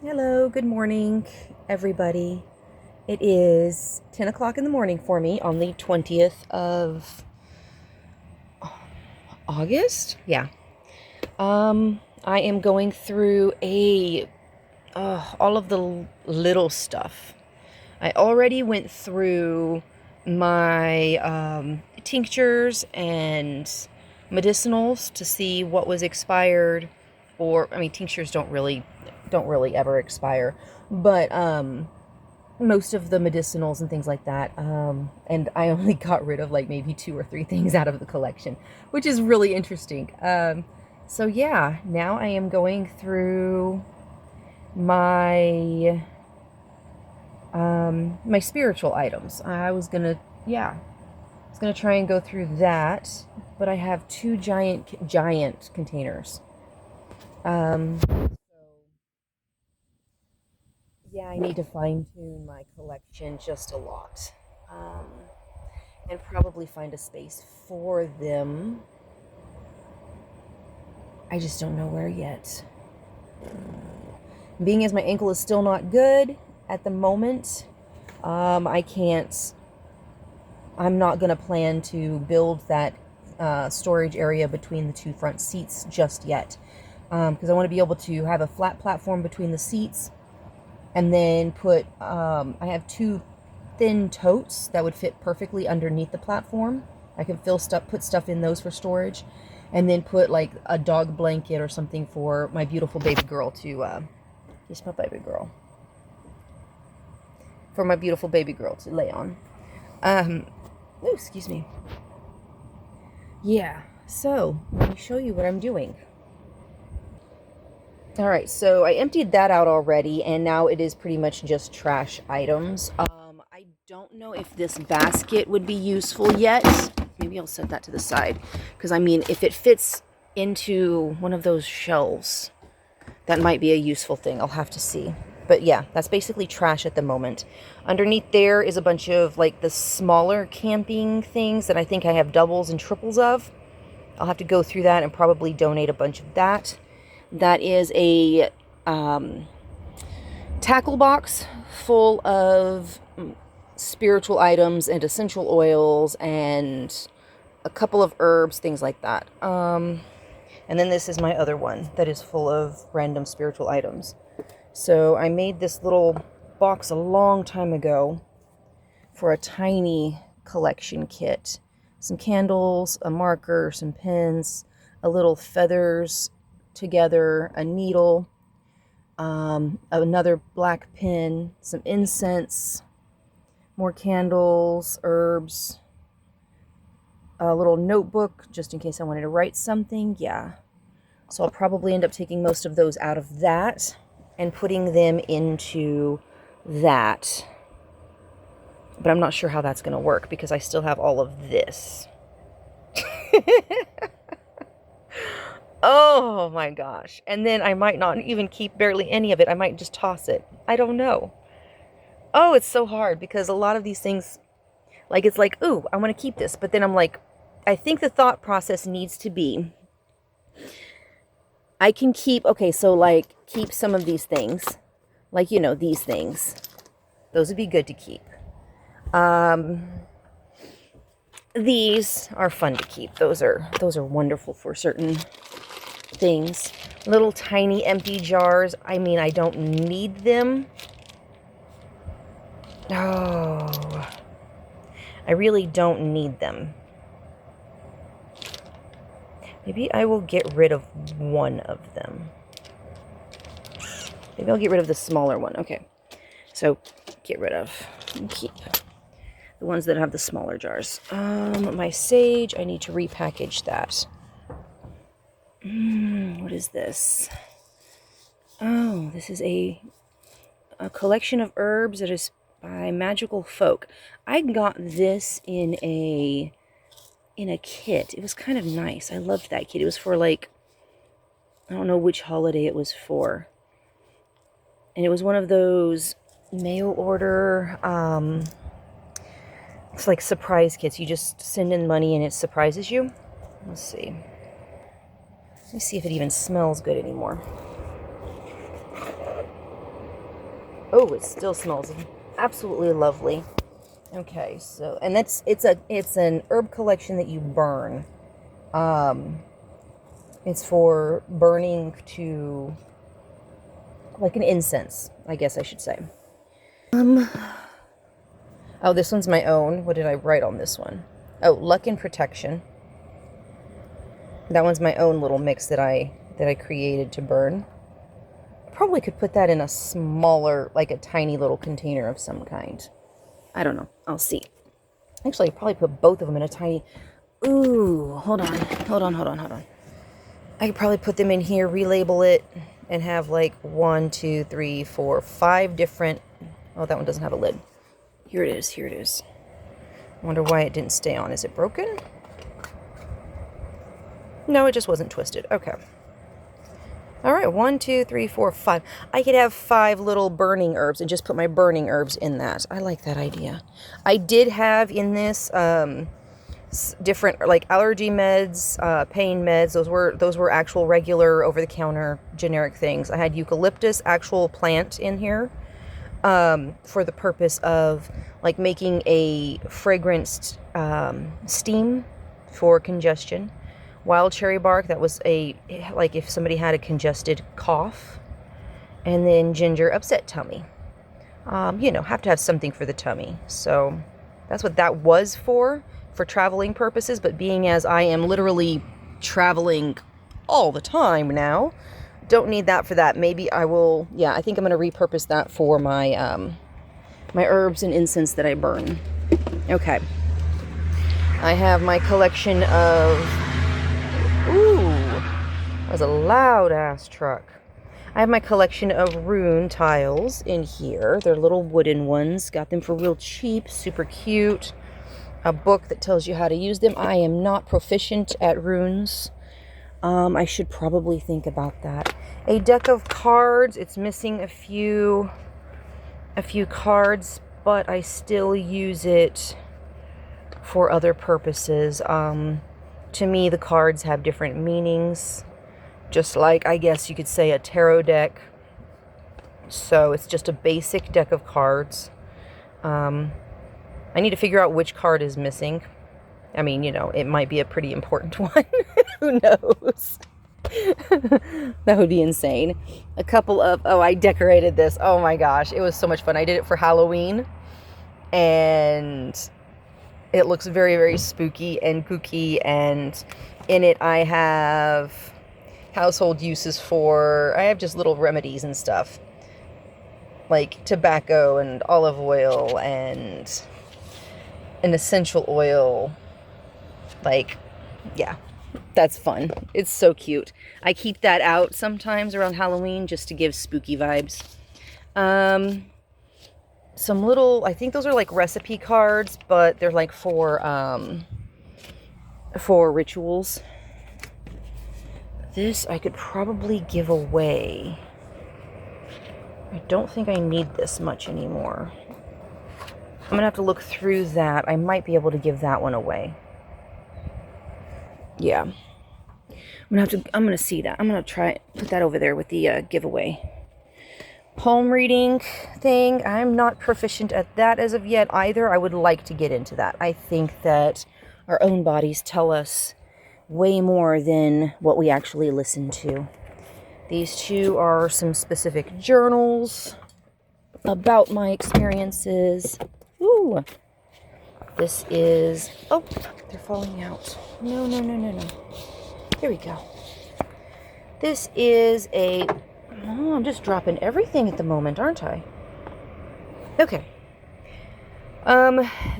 Hello, good morning, everybody. It is 10 o'clock in the morning for me on the 20th of August. Yeah. I am going through all of the little stuff. I already went through my tinctures and medicinals to see what was expired, or I mean, tinctures don't really ever expire, but most of the medicinals and things like that. And I only got rid of like maybe two or three things out of the collection, which is really interesting. So yeah, now I am going through my my spiritual items. I was gonna try and go through that, but I have two giant containers. So yeah, I need to fine tune my collection just a lot. Um, and probably find a space for them. I just don't know where yet. Being as my ankle is still not good at the moment, I can't. I'm not going to plan to build that storage area between the two front seats just yet, because I want to be able to have a flat platform between the seats, and then put. I have two thin totes that would fit perfectly underneath the platform. I can put stuff in those for storage, and then put like a dog blanket or something for my beautiful baby girl to, here's my baby girl, for my beautiful baby girl to lay on. Oh, excuse me. Yeah, so let me show you what I'm doing. All right, so I emptied that out already, and now it is pretty much just trash items. I don't know if this basket would be useful yet. Maybe I'll set that to the side, because I mean, if it fits into one of those shelves, that might be a useful thing. I'll have to see. But yeah, that's basically trash at the moment. Underneath there is a bunch of like the smaller camping things that I think I have doubles and triples of. I'll have to go through that and probably donate a bunch of that. That is a tackle box full of spiritual items and essential oils and a couple of herbs, things like that. And then this is my other one that is full of random spiritual items. So I made this little box a long time ago for a tiny collection kit. Some candles, a marker, some pens, a little feathers together, a needle, another black pin, some incense, more candles, herbs, a little notebook just in case I wanted to write something. Yeah. So I'll probably end up taking most of those out of that and putting them into that. But I'm not sure how that's going to work because I still have all of this. Oh my gosh. And then I might not even keep barely any of it. I might just toss it. I don't know. Oh, it's so hard because a lot of these things, like, it's like, ooh, I want to keep this. But then I'm like, I think the thought process needs to be, I can keep, okay, so like, keep some of these things. Like, these things. Those would be good to keep. These are fun to keep. Those are wonderful for certain things. Little tiny empty jars. I mean, I don't need them. Oh, I really don't need them. Maybe I will get rid of one of them. Maybe I'll get rid of the smaller one. Okay. So, get rid of and keep the ones that have the smaller jars. My sage, I need to repackage that. What is this? Oh, this is a collection of herbs that is by Magical Folk. I got this in a kit. It was kind of nice. I loved that kit. It was for like, I don't know which holiday it was for. And it was one of those mail order, it's like surprise kits. You just send in money and it surprises you. Let's see. Let me see if it even smells good anymore. Oh, it still smells absolutely lovely. Okay, so, and it's an herb collection that you burn. It's for burning to, like an incense, I guess I should say. Oh, this one's my own. What did I write on this one? Oh, luck and protection. That one's my own little mix that I created to burn. Probably could put that in a smaller, like a tiny little container of some kind. I don't know. I'll see. Actually, I'd probably put both of them in a tiny... Ooh, hold on. I could probably put them in here, relabel it, and have like 1, 2, 3, 4, 5 different... Oh, that one doesn't have a lid. Here it is. I wonder why it didn't stay on. Is it broken? No, it just wasn't twisted. Okay. All right, 1, 2, 3, 4, 5. I could have 5 little burning herbs and just put my burning herbs in that. I like that idea. I did have in this different like allergy meds, pain meds. Those were actual regular over-the-counter generic things. I had eucalyptus, actual plant in here, for the purpose of like making a fragranced steam for congestion. Wild cherry bark, that was like if somebody had a congested cough. And then ginger, upset tummy. Have to have something for the tummy. So that's what that was for traveling purposes. But being as I am literally traveling all the time now, don't need that for that. Maybe I will, I think I'm going to repurpose that for my my herbs and incense that I burn. Okay. I have my collection of... Ooh, that was a loud ass truck. I have my collection of rune tiles in here. They're little wooden ones. Got them for real cheap, super cute. A book that tells you how to use them. I am not proficient at runes. I should probably think about that. A deck of cards. It's missing a few cards, but I still use it for other purposes. To me, the cards have different meanings, just like, I guess you could say, a tarot deck. So it's just a basic deck of cards. I need to figure out which card is missing. I mean, it might be a pretty important one. Who knows? That would be insane. A couple of... Oh, I decorated this. Oh my gosh. It was so much fun. I did it for Halloween. And... it looks very, very spooky and kooky, and in it I have household uses for... I have just little remedies and stuff. Like tobacco and olive oil and an essential oil. Like, yeah, that's fun. It's so cute. I keep that out sometimes around Halloween just to give spooky vibes. Some little, I think those are like recipe cards, but they're like for rituals. This I could probably give away. I don't think I need this much anymore. I'm gonna have to look through that. I might be able to give that one away. Yeah. I'm gonna see that. I'm gonna try put that over there with the giveaway. Palm reading thing, I'm not proficient at that as of yet either. I would like to get into that. I think that our own bodies tell us way more than what we actually listen to. These two are some specific journals about my experiences. Ooh. This is... Oh, they're falling out. No. Here we go. This is a... Oh, I'm just dropping everything at the moment, aren't I? Okay.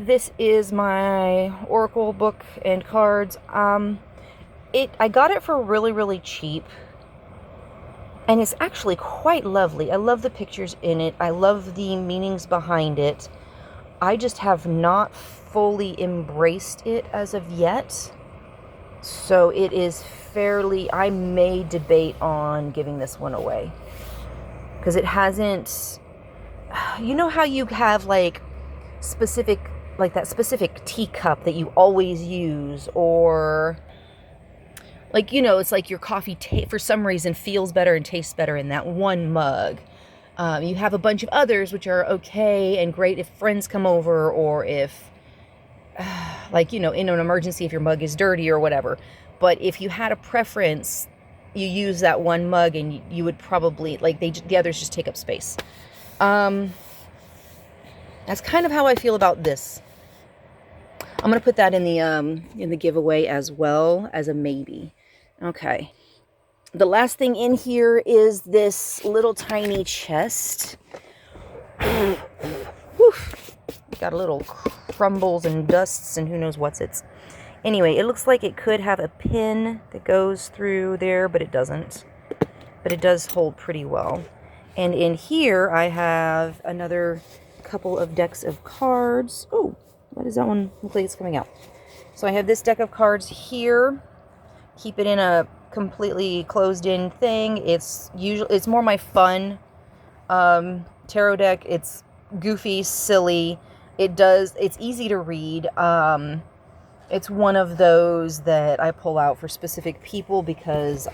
This is my Oracle book and cards. I got it for really, really cheap. And it's actually quite lovely. I love the pictures in it. I love the meanings behind it. I just have not fully embraced it as of yet. So it is fairly... I may debate on giving this one away. Because it hasn't... You know how you have like specific... Like that specific teacup that you always use, or... Like, it's like your coffee for some reason feels better and tastes better in that one mug. You have a bunch of others which are okay and great if friends come over, or if, like, you know, in an emergency, if your mug is dirty or whatever. But if you had a preference, you use that one mug and you would probably, like, the others just take up space. That's kind of how I feel about this. I'm going to put that in the giveaway as well as a maybe. Okay. The last thing in here is this little tiny chest. Whew. Got a little crumbles and dusts and who knows what's it's. Anyway, it looks like it could have a pin that goes through there, but it doesn't. But it does hold pretty well. And in here, I have another couple of decks of cards. Oh, what does that one look like it's coming out? So I have this deck of cards here. Keep it in a completely closed-in thing. It's more my fun tarot deck. It's goofy, silly. It's easy to read. It's one of those that I pull out for specific people because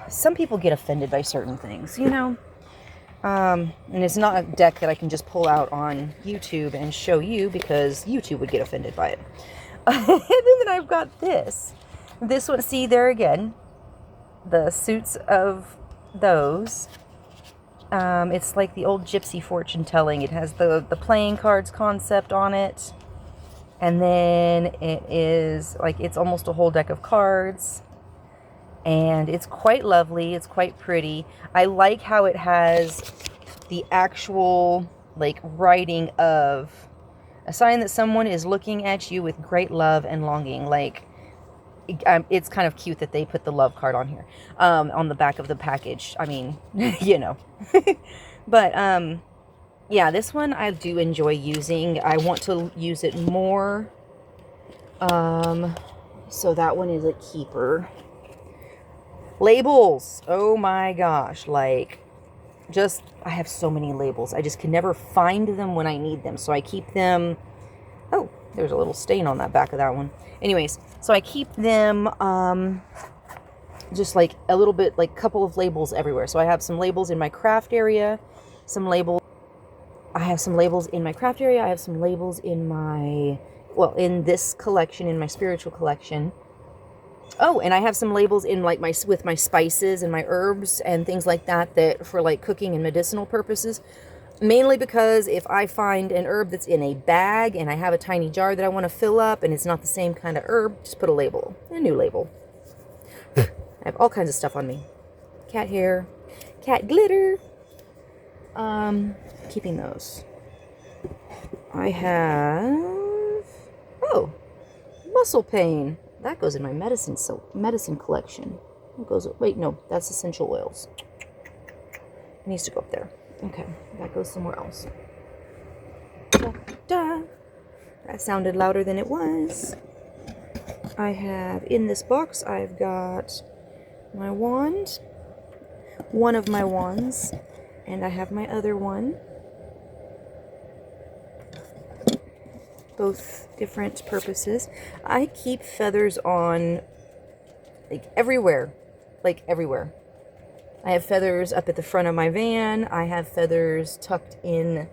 some people get offended by certain things, you know? And it's not a deck that I can just pull out on YouTube and show you because YouTube would get offended by it. And then I've got this one, see there again, the suits of those. It's like the old gypsy fortune telling. It has the playing cards concept on it. And then it is like, it's almost a whole deck of cards. And it's quite lovely. It's quite pretty. I like how it has the actual, like, writing of a sign that someone is looking at you with great love and longing. Like, it's kind of cute that they put the love card on here, on the back of the package. I mean, you know. But, yeah, this one I do enjoy using. I want to use it more. So that one is a keeper. Labels. Oh my gosh. Like, I have so many labels. I just can never find them when I need them. So I keep them. Oh, there's a little stain on that back of that one. Anyways, so I keep them, just like a little bit, like a couple of labels everywhere. So I have some labels in my craft area, I have some labels in my craft area. I have some labels in in this collection, in my spiritual collection. Oh, and I have some labels in like with my spices and my herbs and things like that for like cooking and medicinal purposes. Mainly because if I find an herb that's in a bag and I have a tiny jar that I want to fill up and it's not the same kind of herb, just put a new label. I have all kinds of stuff on me. Cat hair, cat glitter. Keeping those. I have, muscle pain. That goes in my medicine collection. Wait, no, that's essential oils. It needs to go up there. Okay, that goes somewhere else. Da, da. That sounded louder than it was. I have, in this box, I've got my wand, one of my wands, and I have my other one. Both different purposes. I keep feathers on, like, everywhere. Like, everywhere. I have feathers up at the front of my van. I have feathers tucked in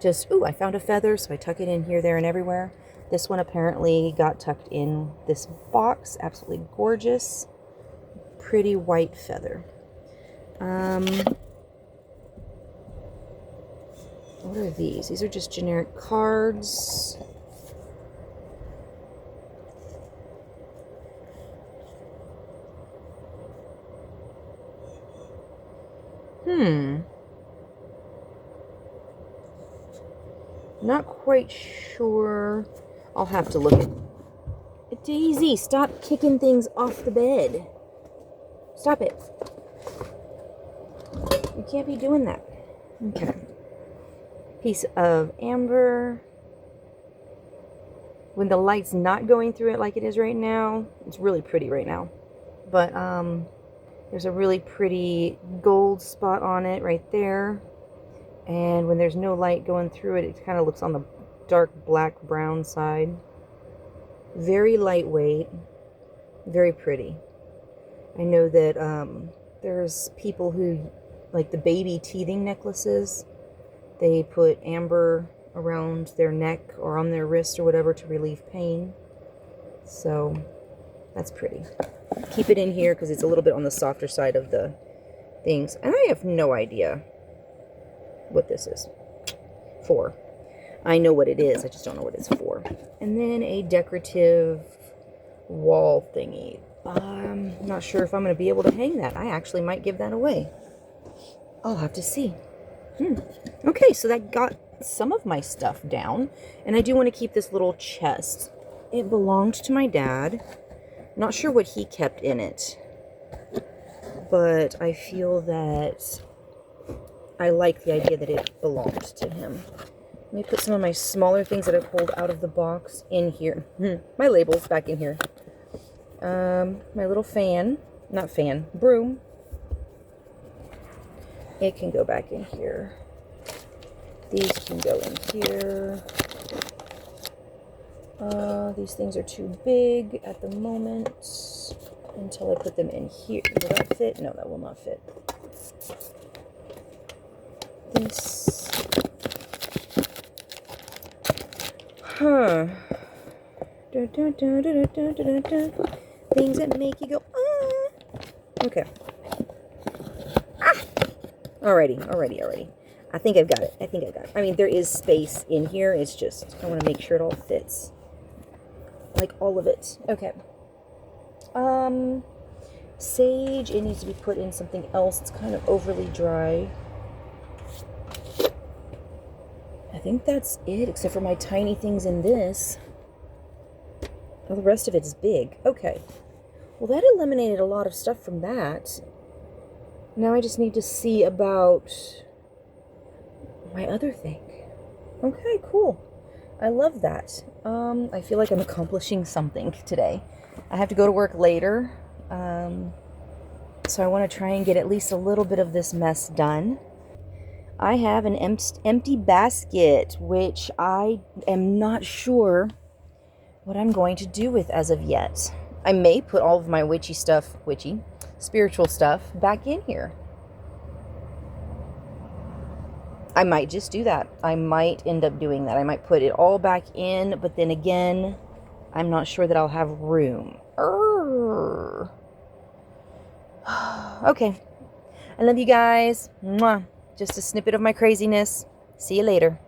I found a feather, so I tuck it in here, there, and everywhere. This one apparently got tucked in this box. Absolutely gorgeous. Pretty white feather. What are these? These are just generic cards. Not quite sure. I'll have to look at... Daisy, stop kicking things off the bed. Stop it. You can't be doing that. Okay. Piece of amber. When the light's not going through it like it is right now, it's really pretty right now. But, there's a really pretty gold spot on it right there. And when there's no light going through it, it kind of looks on the dark black brown side. Very lightweight. Very pretty. I know that there's people who like the baby teething necklaces. They put amber around their neck or on their wrist or whatever to relieve pain. So that's pretty. Keep it in here because it's a little bit on the softer side of the things. And I have no idea what this is for. I know what it is, I just don't know what it's for. And then a decorative wall thingy. I'm not sure if I'm going to be able to hang that. I actually might give that away. I'll have to see. Okay, so that got some of my stuff down. And I do want to keep this little chest. It belonged to my dad. Not sure what he kept in it. But I feel that I like the idea that it belonged to him. Let me put some of my smaller things that I pulled out of the box in here. My labels back in here. My little broom. It can go back in here. These can go in here. These things are too big at the moment until I put them in here. Will that fit? No, that will not fit. This. Things that make you go, ah. Okay. Ah! Alrighty. I think I've got it. I mean, there is space in here. It's just, I want to make sure it all fits. Like all of it. Okay. Sage, it needs to be put in something else. It's kind of overly dry. I think that's it, except for my tiny things in this. Well, the rest of it is big. Okay. Well, that eliminated a lot of stuff from that. Now I just need to see about my other thing. Okay, cool. I love that. I feel like I'm accomplishing something today. I have to go to work later. So I want to try and get at least a little bit of this mess done. I have an empty basket, which I am not sure what I'm going to do with as of yet. I may put all of my spiritual stuff back in here. I might just do that. I might end up doing that. I might put it all back in, but then again, I'm not sure that I'll have room. Okay. I love you guys. Mwah. Just a snippet of my craziness. See you later.